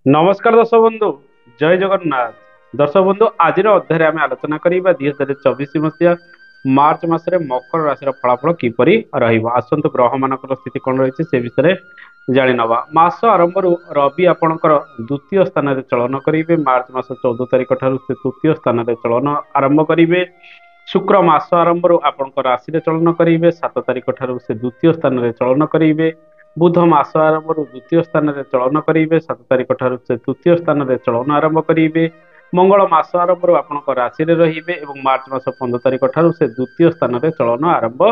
नमस्कार दर्शक बंधु। जय जगन्नाथ। दर्शक बंधु आज अध्याय आम आलोचना करवा 2024 मसीहा मार्च मासरे मकर राशि फलाफल किपर आसतु ग्रह मान स्थिति कौन रही से विषय जाणी नवा। मास आरंभ रवि आपणकर द्वितीय स्थान में चलन करेंगे। मार्च मास 14 तारिख ठार से तृतीय स्थान में चलन आरंभ करेंगे। शुक्र मास आरंभ आपंकर राशि चलन करेंगे। 7 तारिख ठार से द्वितीय स्थान में चलन करेंगे। बुध मास आरंभ द्वितीय स्थान में चलन करेंगे। 7 तारिख ठार से तृतीय स्थान में चलन आरंभ करेंगे। मंगल मास आरंभ आपंक राशि रे मार्च मास 15 तारिख ठार से द्वितीय स्थान में चलन आरंभ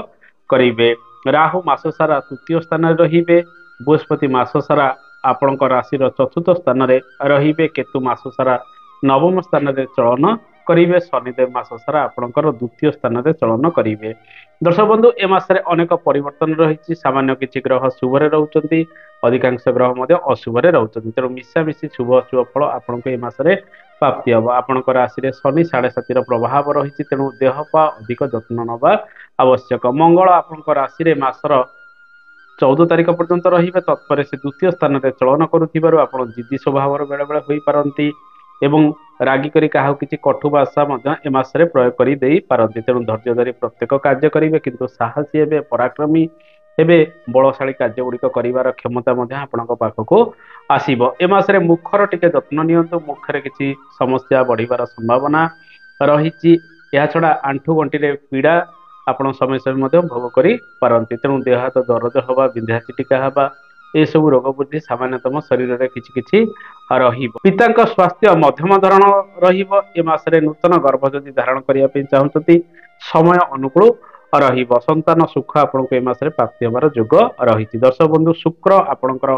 करेंगे। राहु मास सारा तृतीय स्थान में रे। बृहस्पति मास सारा आपंक राशि चतुर्थ स्थान में रे। केतु मास सारा नवम स्थान में चलन करेंगे। शनिदेव मास सारा आपंकर द्वितीय स्थान में चलन करेंगे। दर्शक बंधु ए मासरे अनेक परिवर्तन रही। सामान्य किसी ग्रह शुभरे रोचंती, अधिकांश ग्रह अशुभरे रोचंती। तेणु मिशामिशी शुभ अशुभ फल आपको ए मासरे प्राप्ति हम। आपंक राशि शनि 7.5 प्रभाव रही। तेणु देह पा अधिक जत्न नवा आवश्यक। मंगल आपंक राशि मासर 14 तारिख पर्यंत रे। तत्पर से द्वितीय स्थान में चलन करुथिबारु आपण जिद्दी स्वभाव बेले बेले होई पारंती एवं रागी करी काहू किछि कठु भाषा ए मासरे प्रयोग करि देई पारंती। तेणु धैर्य धरी प्रत्येक कार्य करेंगे, किंतु साहसी हेबे, पराक्रमी हेबे, बलशाली कार्य गुड़िक करिवार क्षमता मध्य आपणक पाखकु आसीबो। ए मासरे मुखर टिके जत्न नियंतु। मुखरे किछि समस्या बढ़िवार संभावना रहिछि। या छडा आंठु गंटिरे पीड़ा आपण समय समय मध्य भोग करि पारंती। तेणु देह हाथ दरज हवा, बिंधा चिटिका हवा, ए सब रोग बुद्धि सामान्यतम शरीर में किछि किछि रहिबो। पितांक स्वास्थ्य मध्यम धरण रहिबो। ए मासरे नूतन गर्भ जदि धारण करिया पे चाहुचंती समय अनुकूल रहिबो। संतान सुख आपनको ए मासरे प्राप्ति होबार योग रहिछि। दर्शक बंधु शुक्र आपणकर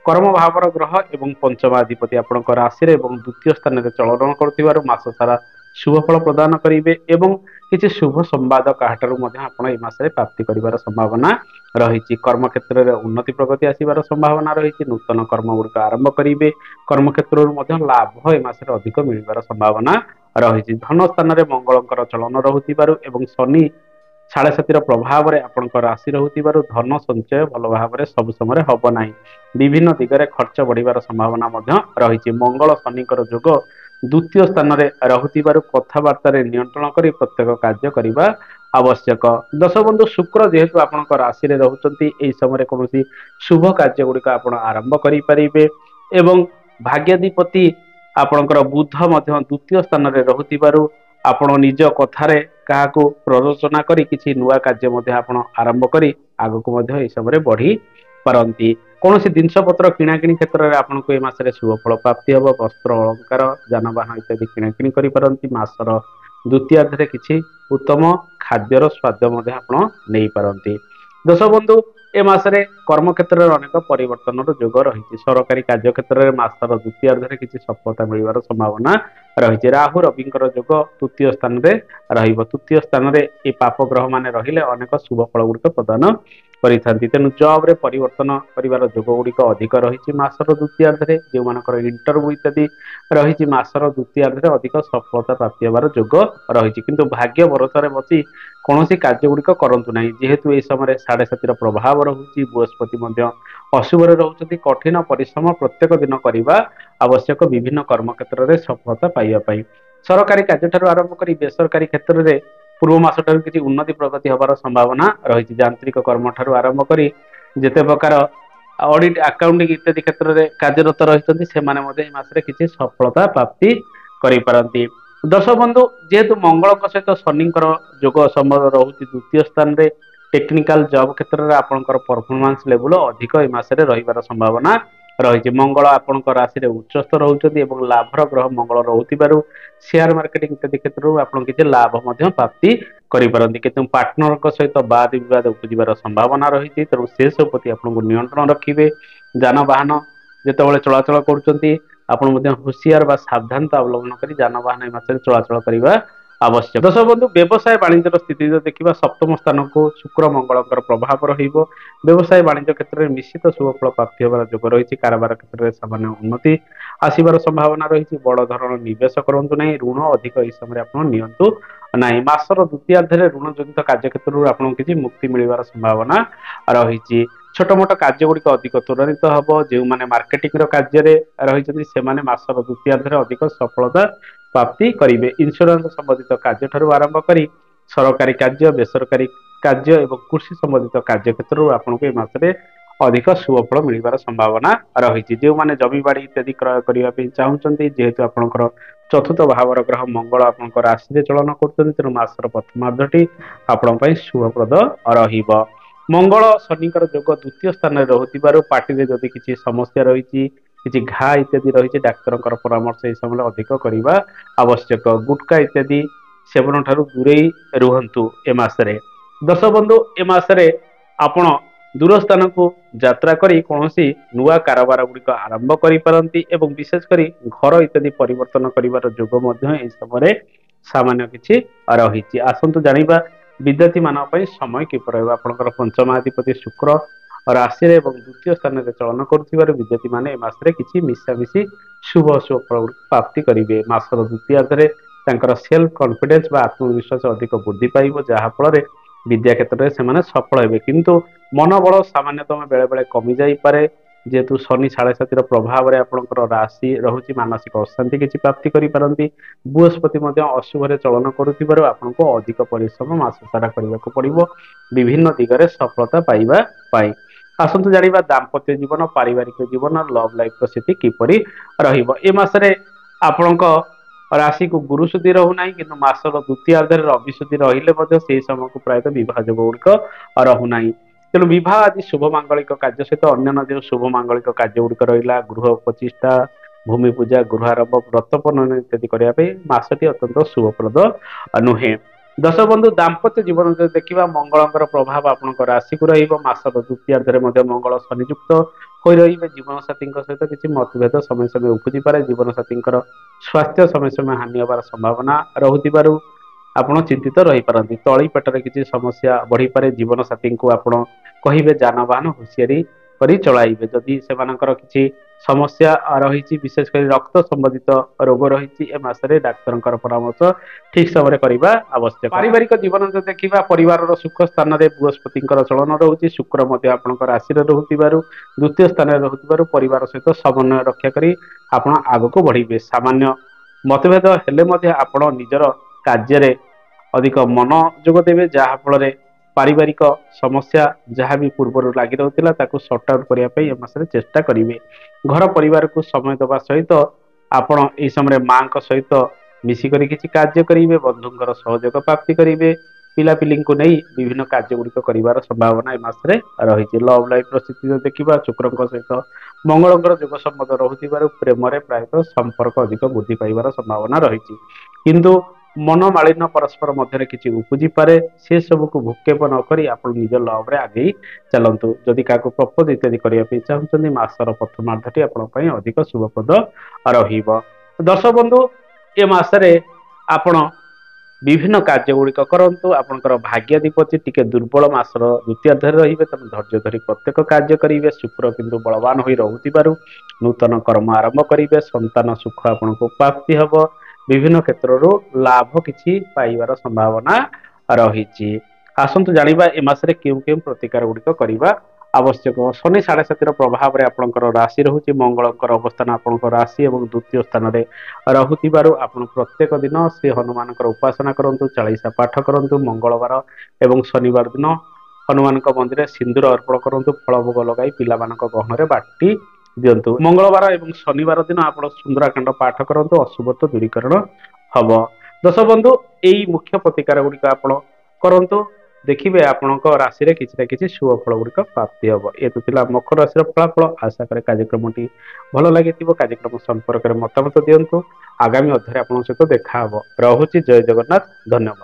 कर्म भावर ग्रह एवं पंचमाधिपति आपणकर राशि एवं द्वितीय स्थान में चलन करथिबारु मास सारा शुभ फल प्रदान करेंगे एवं किसी शुभ संवाद काहाठारु मध्य आपण ए मासरे प्राप्ति करिवार संभावना रही। कर्म क्षेत्र में उन्नति प्रगति आसिबार संभावना रही। नूतन कर्म गुड़िक आरंभ करेंगे। कर्म क्षेत्र में लाभ ए मासरे अधिक मिलबार संभावना रही। धन स्थान में मंगलंकर चलन रहुथिबारु एवं शनि 7.5 प्रभाव में आपंक राशि रहुथिबारु धन संचय भल भाव में सब समय हब नाही। विभिन्न दिगरे खर्च बढ़िबार संभावना रही। मंगल शनिकर जोग द्वितीय स्थान में रहुथिबारु कथबार्ता नियंत्रण करी प्रत्येक कार्य करिबा आवश्यक। दर्शक बंधु शुक्र जेहेतु आपंक राशि रे रहुचंती एई समय कौन शुभ कार्य गुड़िक आपण आरंभ करि परिबे एवं भाग्याधिपति आपणकर बुध मध्य द्वितीय स्थान में रहुथिबारु आपण निज कथारे काहाकू प्ररोचना करी किछि नुआ कार्य मध्य आपण आरंभ करी आगको मध्य एई समय बढ़ी पारंती। कौन जिनस पत्र किणाकिणी क्षेत्र में आपको ए मासरे शुभ फल प्राप्ति हम। वस्त्र अलंकार जानवाहन इत्यादि किणाकिणी करि पारंती। मासर द्वितीयार्धरे किछि उत्तम खाद्यर स्वाद मध्य आपण नै पारंती। दर्शक बंधु ए मासरे कर्म क्षेत्र में अनेक परिवर्तन योग रही। सरकारी कार्य क्षेत्र में मासर द्वितीयार्धरे किछि सफलता मिलबार संभावना रही। राहु रविंकर जोग तृतीय स्थान में रहिबो। तृतीय स्थान में ए पाप ग्रह माने रहिले अनेक शुभ फल गुड़िक प्रदान करिथांती। तेणु जॉब रे परिवर्तन करिवार जोग गुड़िक अधिक रही। मासर द्वितीयार्धरे जो मानकर इंटरव्यू इत्यादि रही मासर द्वितीयार्धरे अधिक सफलता प्राप्ति होबार जोग रही। किंतु भाग्य भरोसा रे बसी कौन कार्य गुड़िक करंतु नाही। जेहेतु ए समय 7.5 प्रभाव रहुची, बृहस्पति मध्य अशुभरे रहुचंती। कठिन परिश्रम प्रत्येक दिन करिबा आवश्यक विभिन्न कर्म क्षेत्र में सफलता पाइबा पई। सरकारी कार्य ठारू आरंभ करी बेसरकारी क्षेत्र में पूर्व मास ठारू किछि उन्नति प्रगति होबार संभावना रही। यांत्रिक कर्म ठारू आरंभ करी जेते प्रकार ऑडिट अकाउंटिंग इत्यादि क्षेत्र में कार्यरत रही से मासरे किसी सफलता प्राप्ति करि पारंती। दर्शक बंधु जेहेतु मंगल सहित शनिकर जोग संबंध रहुची द्वितीय स्थान में टेक्निकल जॉब क्षेत्र में आपंकर परफॉर्मेंस लेवल अधिक ए मासरे रहिबार संभावना रही। मंगल आपंक राशि उच्चस्थ रोचंती एवं लाभर ग्रह मंगल रहुथिबारु शेयर मार्केटिंग इत्यादि क्षेत्र में आपन किछि लाभ मध्य प्राप्ति करि पारंती। किंतु पार्टनर सहित वाद विवाद उपजिबार संभावना रही। तेणु से सब प्रति आपको नियंत्रण रखिए। जानवाहन जेतेबेले चलाचल करुचंती आपण मध्य होशियार बा सावधानता अवलंबन करी जानवाहन ए मासरे चलाचल करिबा आवश्यक। दर्शक बंधु व्यवसाय वाणिज्य स्थिति देखा सप्तम स्थान को शुक्र मंगलकर प्रभाव रहिबो। व्यवसाय वाणिज्य क्षेत्र में निश्चित शुभ फल प्राप्ति होबार योग रही। कारोबार क्षेत्र में सामान्य उन्नति आसिबार संभावना रही। बड़ धरण निवेश करंतु नहीं। ऋण अधिक इस समय आप नियंतु नहीं। मासर द्वितीयार्धरे ऋण जनित कार्य क्षेत्र आपको किसी मुक्ति मिलबार संभावना रही। ଛୋଟ ମୋଟ କାର୍ଯ୍ୟ ଗୁଡିକ ଅଧିକ ତ୍ୱରାନ୍ୱିତ ହେବ। ଯେଉଁମାନେ ମାର୍କେଟିଂର କାର୍ଯ୍ୟରେ ରହିଛନ୍ତି ସେମାନେ ମାସର ଦ୍ୱିତୀୟାର୍ଦ୍ଧରେ ଅଧିକ ସଫଳତା ପ୍ରାପ୍ତି କରିବେ। ଇନ୍ସୁରାନ୍ସ ସମ୍ବନ୍ଧିତ କାର୍ଯ୍ୟ ଠାରୁ ଆରମ୍ଭ କରି ସରକାରୀ କାର୍ଯ୍ୟ, ବେସରକାରୀ କାର୍ଯ୍ୟ ଏବଂ କୃଷି ସମ୍ବନ୍ଧିତ କାର୍ଯ୍ୟ କ୍ଷେତ୍ରରୁ ଆପଣଙ୍କୁ ଏ ମାସରେ ଅଧିକ ଶୁଭଫଳ ମିଳିବାର ସମ୍ଭାବନା ରହିଛି। ଯେଉଁମାନେ ଜମି ବାଡି ଇତ୍ୟାଦି କ୍ରୟ କରିବା ପାଇଁ ଚାହୁଁଛନ୍ତି, ଯେହେତୁ ଆପଣଙ୍କର ଚତୁର୍ଥ ଭାବର ଗ୍ରହ ମଙ୍ଗଳ ଆପଣଙ୍କ ରାଶିରେ ଚଳନ କରୁଛନ୍ତି, ତେଣୁ ମାସର ପ୍ରଥମାର୍ଦ୍ଧଟି ଆପଣଙ୍କ ପାଇଁ ଶୁଭପ୍ରଦ ରହିବ। ମଙ୍ଗଳ ଶନିଙ୍କର ଯୋଗ ଦ୍ୱିତୀୟ ସ୍ଥାନରେ ରହୁଥିବାରୁ ପାଟିରେ ଯଦି କିଛି ସମସ୍ୟା ରହିଛି, କିଛି ଘା ଇତ୍ୟାଦି ରହିଛି, ଡାକ୍ତରଙ୍କର ପରାମର୍ଶ ଏହି ସମୟରେ ଅଧିକ କରିବା ଆବଶ୍ୟକ। ଗୁଟକା ଇତ୍ୟାଦି ସେବନ ଠାରୁ ଦୂରେଇ ରୁହନ୍ତୁ ଏ ମାସରେ। ଦର୍ଶକ ବନ୍ଧୁ, ଏ ମାସରେ ଆପଣ ଦୂର ସ୍ଥାନକୁ ଯାତ୍ରା କରି କୌଣସି ନୂଆ କାରବାର ଗୁଡିକ ଆରମ୍ଭ କରିପାରନ୍ତି ଏବଂ ବିଶେଷ କରି ଘର ଇତ୍ୟାଦି ପରିବର୍ତ୍ତନ କରିବାର ଯୋଗ ମଧ୍ୟ ଏହି ସମୟରେ ସାମାନ୍ୟ କିଛି ରହିଛି। ଆସନ୍ତୁ ଜାଣିବା ବିଦ୍ୟାର୍ଥୀ ମାନଙ୍କ ପାଇଁ ସମୟ କିପରି ରହିବ। ଆପଣଙ୍କର ପଞ୍ଚମାଧିପତି ଶୁକ୍ର ରାଶିରେ ଏବଂ ଦ୍ୱିତୀୟ ସ୍ଥାନରେ ଚଳନ କରୁଥିବାରୁ ବିଦ୍ୟାର୍ଥୀ ମାନେ ଏ ମାସରେ କିଛି ମିଶାମିଶି ଶୁଭ ଫଳ ପ୍ରାପ୍ତି କରିବେ। ମାସର ଦ୍ୱିତୀୟାର୍ଦ୍ଧରେ ତାଙ୍କର ସେଲ୍ଫ କନଫିଡେନ୍ସ ବା ଆତ୍ମବିଶ୍ୱାସ ଅଧିକ ବୃଦ୍ଧି ପାଇବ, ଯାହା ଫଳରେ ବିଦ୍ୟା କ୍ଷେତ୍ରରେ ସେମାନେ ସଫଳ ହେବେ। କିନ୍ତୁ ମନୋବଳ ସାମାନ୍ୟତମ ବେଳେ ବେଳେ କମି ଯାଇପାରେ, ଯେହେତୁ ଶନି 7.5ର ପ୍ରଭାବରେ ଆପଣଙ୍କର ରାଶି ରହୁଛି। ମାନସିକ ଅଶାନ୍ତି କିଛି ପ୍ରାପ୍ତି କରିପାରନ୍ତି। ବୃହସ୍ପତି ମଧ୍ୟ ଅଶୁଭରେ ଚଳନ କରୁଥିବାରୁ ଆପଣଙ୍କୁ ଅଧିକ ପରିଶ୍ରମ ମାସ ସାରା କରିବାକୁ ପଡିବ ବିଭିନ୍ନ ଦିଗରେ ସଫଳତା ପାଇବା ପାଇଁ। ଆସନ୍ତୁ ଜାଣିବା ଦାମ୍ପତ୍ୟ ଜୀବନ, ପାରିବାରିକ ଜୀବନ, ଲଭ୍ ଲାଇଫର ସ୍ଥିତି କିପରି ରହିବ। ଏ ମାସରେ ଆପଣଙ୍କ ରାଶିକୁ ଗୁରୁ ସୁଧି ରହୁନାହିଁ, କିନ୍ତୁ ମାସର ଦ୍ୱିତୀୟାର୍ଦ୍ଧରେ ରବି ସୁଧି ରହିଲେ ମଧ୍ୟ ସେହି ସମୟକୁ ପ୍ରାୟତଃ ବିବାହ ଯୋଗ ଗୁଡିକ ରହୁନାହିଁ। ତେଣୁ ବିବାହ ଆଦି ଶୁଭ ମାଙ୍ଗଳିକ କାର୍ଯ୍ୟ ସହିତ ଅନ୍ୟାନ୍ୟ ଯେଉଁ ଶୁଭ ମାଙ୍ଗଳିକ କାର୍ଯ୍ୟ ଗୁଡିକ ରହିଲା, ଗୃହ ପ୍ରତିଷ୍ଠା, ଭୂମି ପୂଜା, ଗୃହ ଆରମ୍ଭ, ବ୍ରତ ପ୍ରଣୟନ ଇତ୍ୟାଦି କରିବା ପାଇଁ ମାସଟି ଅତ୍ୟନ୍ତ ଶୁଭପ୍ରଦ ନୁହେଁ। ଦର୍ଶକ ବନ୍ଧୁ, ଦାମ୍ପତ୍ୟ ଜୀବନ ଯଦି ଦେଖିବା, ମଙ୍ଗଳଙ୍କର ପ୍ରଭାବ ଆପଣଙ୍କ ରାଶିକୁ ରହିବ। ମାସର ଦ୍ୱିତୀୟାର୍ଦ୍ଧରେ ମଧ୍ୟ ମଙ୍ଗଳ ଶନିଯୁକ୍ତ ହୋଇ ରହିବେ। ଜୀବନସାଥୀଙ୍କ ସହିତ କିଛି ମତଭେଦ ସମୟ ସମୟ ଉପୁଜିପାରେ। ଜୀବନସାଥୀଙ୍କର ସ୍ୱାସ୍ଥ୍ୟ ସମୟ ସମୟ ହାନି ହେବାର ସମ୍ଭାବନା ରହୁଥିବାରୁ ଆପଣ ଚିନ୍ତିତ ରହିପାରନ୍ତି। ତଳି ପେଟରେ କିଛି ସମସ୍ୟା ବଢିପାରେ। ଜୀବନ ସାଥୀଙ୍କୁ ଆପଣ କହିବେ ଯାନବାହନ ହୁସିଆରି କରି ଚଳାଇବେ। ଯଦି ସେମାନଙ୍କର କିଛି ସମସ୍ୟା ରହିଛି, ବିଶେଷ କରି ରକ୍ତ ସମ୍ବନ୍ଧିତ ରୋଗ ରହିଛି, ଏ ମାସରେ ଡାକ୍ତରଙ୍କର ପରାମର୍ଶ ଠିକ ସମୟରେ କରିବା ଆବଶ୍ୟକ। ପାରିବାରିକ ଜୀବନ ଯଦି ଦେଖିବା, ପରିବାରର ସୁଖ ସ୍ଥାନରେ ବୃହସ୍ପତିଙ୍କର ଚଳନ ରହୁଛି। ଶୁକ୍ର ମଧ୍ୟ ଆପଣଙ୍କ ରାଶିରେ ରହୁଥିବାରୁ, ଦ୍ୱିତୀୟ ସ୍ଥାନରେ ରହୁଥିବାରୁ ପରିବାର ସହିତ ସମନ୍ୱୟ ରକ୍ଷା କରି ଆପଣ ଆଗକୁ ବଢିବେ। ସାମାନ୍ୟ ମତଭେଦ ହେଲେ ମଧ୍ୟ ଆପଣ ନିଜର କାର୍ଯ୍ୟରେ ଅଧିକ ମନୋଯୋଗ ଦେବେ, ଯାହା ଫଳରେ ପାରିବାରିକ ସମସ୍ୟା ଯାହା ବି ପୂର୍ବରୁ ଲାଗି ରହୁଥିଲା ତାକୁ ସର୍ଟ ଆଉଟ୍ କରିବା ପାଇଁ ଏ ମାସରେ ଚେଷ୍ଟା କରିବେ। ଘର ପରିବାରକୁ ସମୟ ଦେବା ସହିତ ଆପଣ ଏହି ସମୟରେ ମାଙ୍କ ସହିତ ମିଶିକରି କିଛି କାର୍ଯ୍ୟ କରିବେ। ବନ୍ଧୁଙ୍କର ସହଯୋଗ ପ୍ରାପ୍ତି କରିବେ। ପିଲାପିଲିଙ୍କୁ ନେଇ ବିଭିନ୍ନ କାର୍ଯ୍ୟ ଗୁଡିକ କରିବାର ସମ୍ଭାବନା ଏ ମାସରେ ରହିଛି। ଲଭ୍ ଲାଇଫର ସ୍ଥିତି ଯଦି ଦେଖିବା, ଶୁକ୍ରଙ୍କ ସହିତ ମଙ୍ଗଳଙ୍କର ଯୋଗ ସମ୍ବନ୍ଧ ରହୁଥିବାରୁ ପ୍ରେମରେ ପ୍ରାୟତଃ ସମ୍ପର୍କ ଅଧିକ ବୃଦ୍ଧି ପାଇବାର ସମ୍ଭାବନା ରହିଛି। କିନ୍ତୁ ମନୋମାଳିନ୍ୟ ପରସ୍ପର ମଧ୍ୟରେ କିଛି ଉପୁଜିପାରେ। ସେ ସବୁକୁ ଭୂକ୍ଷେପ ନ କରି ଆପଣ ନିଜ ଲଭରେ ଆଗେଇ ଚାଲନ୍ତୁ। ଯଦି କାହାକୁ ପ୍ରପୋଜ ଇତ୍ୟାଦି କରିବା ପାଇଁ ଚାହୁଁଛନ୍ତି, ମାସର ପ୍ରଥମାର୍ଦ୍ଧଟି ଆପଣଙ୍କ ପାଇଁ ଅଧିକ ଶୁଭପ୍ରଦ ରହିବ। ଦର୍ଶକ ବନ୍ଧୁ, ଏ ମାସରେ ଆପଣ ବିଭିନ୍ନ କାର୍ଯ୍ୟ ଗୁଡିକ କରନ୍ତୁ। ଆପଣଙ୍କର ଭାଗ୍ୟାଧିପତି ଟିକେ ଦୁର୍ବଳ ମାସର ଦ୍ୱିତୀୟାର୍ଦ୍ଧରେ ରହିବେ, ତେଣୁ ଧୈର୍ଯ୍ୟ ଧରି ପ୍ରତ୍ୟେକ କାର୍ଯ୍ୟ କରିବେ। ଶୁକ୍ର କିନ୍ତୁ ବଳବାନ ହୋଇ ରହୁଥିବାରୁ ନୂତନ କର୍ମ ଆରମ୍ଭ କରିବେ। ସନ୍ତାନ ସୁଖ ଆପଣଙ୍କୁ ପ୍ରାପ୍ତି ହେବ। ବିଭିନ୍ନ କ୍ଷେତ୍ରରୁ ଲାଭ କିଛି ପାଇବାର ସମ୍ଭାବନା ରହିଛି। ଆସନ୍ତୁ ଜାଣିବା ଏ ମାସରେ କେଉଁ କେଉଁ ପ୍ରତିକାର ଗୁଡିକ କରିବା ଆବଶ୍ୟକ। ଶନି 7.5ର ପ୍ରଭାବରେ ଆପଣଙ୍କର ରାଶି ରହୁଛି। ମଙ୍ଗଳଙ୍କର ଅବସ୍ଥାନ ଆପଣଙ୍କ ରାଶି ଏବଂ ଦ୍ୱିତୀୟ ସ୍ଥାନରେ ରହୁଥିବାରୁ ଆପଣ ପ୍ରତ୍ୟେକ ଦିନ ଶ୍ରୀ ହନୁମାନଙ୍କର ଉପାସନା କରନ୍ତୁ, ଚାଳିଶା ପାଠ କରନ୍ତୁ। ମଙ୍ଗଳବାର ଏବଂ ଶନିବାର ଦିନ ହନୁମାନଙ୍କ ମନ୍ଦିରରେ ସିନ୍ଦୁର ଅର୍ପଣ କରନ୍ତୁ। ଫଳ ଭୋଗ ଲଗାଇ ପିଲାମାନଙ୍କ ଗହଣରେ ବାଟି ଦିଅନ୍ତୁ। ମଙ୍ଗଳବାର ଏବଂ ଶନିବାର ଦିନ ଆପଣ ସୁନ୍ଦରାକାଣ୍ଡ ପାଠ କରନ୍ତୁ, ଅଶୁଭତ୍ୱ ଦୂରୀକରଣ ହବ। ଦର୍ଶକ ବନ୍ଧୁ, ଏଇ ମୁଖ୍ୟ ପ୍ରତିକାର ଗୁଡିକ ଆପଣ କରନ୍ତୁ, ଦେଖିବେ ଆପଣଙ୍କ ରାଶିରେ କିଛି ନା କିଛି ଶୁଭ ଫଳ ଗୁଡିକ ପ୍ରାପ୍ତି ହବ। ଏ ତ ଥିଲା ମକର ରାଶିର ଫଳାଫଳ। ଆଶା କରେ କାର୍ଯ୍ୟକ୍ରମଟି ଭଲ ଲାଗିଥିବ। କାର୍ଯ୍ୟକ୍ରମ ସମ୍ପର୍କରେ ମତାମତ ଦିଅନ୍ତୁ। ଆଗାମୀ ଅଧ୍ୟାୟରେ ଆପଣଙ୍କ ସହିତ ଦେଖା ହବ। ରହୁଛି, ଜୟ ଜଗନ୍ନାଥ, ଧନ୍ୟବାଦ।